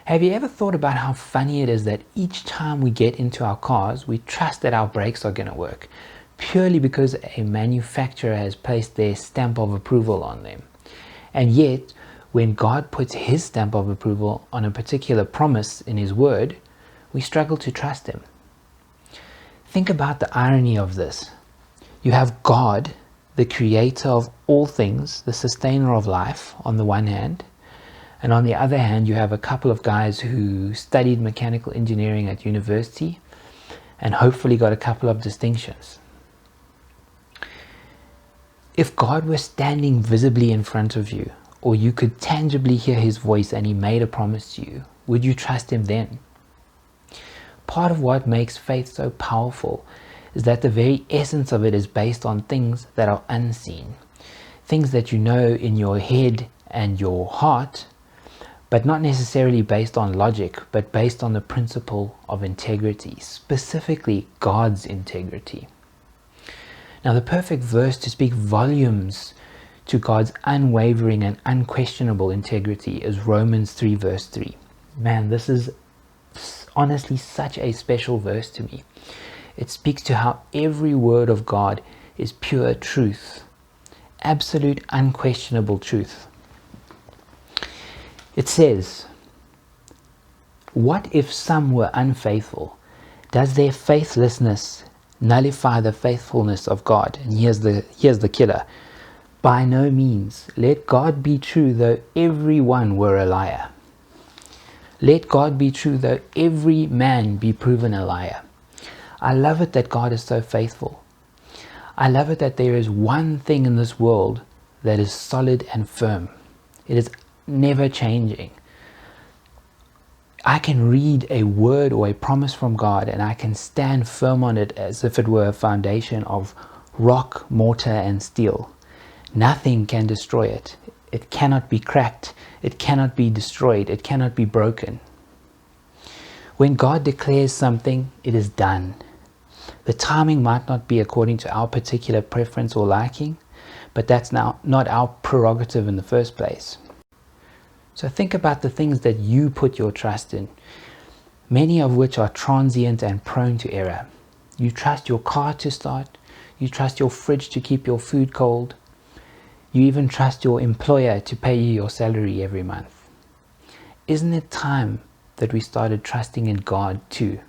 Have you ever thought about how funny it is that each time we get into our cars, we trust that our brakes are going to work, purely because a manufacturer has placed their stamp of approval on them? And yet, when God puts His stamp of approval on a particular promise in His Word, we struggle to trust Him. Think about the irony of this. You have God, the creator of all things, the sustainer of life, on the one hand, and on the other hand, you have a couple of guys who studied mechanical engineering at university and hopefully got a couple of distinctions. If God were standing visibly in front of you, or you could tangibly hear His voice and He made a promise to you, would you trust Him then? Part of what makes faith so powerful is that the very essence of it is based on things that are unseen. Things that you know in your head and your heart, but not necessarily based on logic, but based on the principle of integrity, specifically God's integrity. Now, the perfect verse to speak volumes to God's unwavering and unquestionable integrity is Romans 3 verse 3. Man, this is honestly such a special verse to me. It speaks to how every word of God is pure truth, absolute unquestionable truth. It says, "What if some were unfaithful? Does their faithlessness nullify the faithfulness of God?" And here's the killer. "By no means. Let God be true, though every one were a liar. Let God be true, though every man be proven a liar." I love it that God is so faithful. I love it that there is one thing in this world that is solid and firm. It is never changing. I can read a word or a promise from God and I can stand firm on it as if it were a foundation of rock, mortar, and steel. Nothing can destroy it. It cannot be cracked. It cannot be destroyed. It cannot be broken. When God declares something, it is done. The timing might not be according to our particular preference or liking, but that's now not our prerogative in the first place. So think about the things that you put your trust in, many of which are transient and prone to error. You trust your car to start. You trust your fridge to keep your food cold. You even trust your employer to pay you your salary every month. Isn't it time that we started trusting in God too?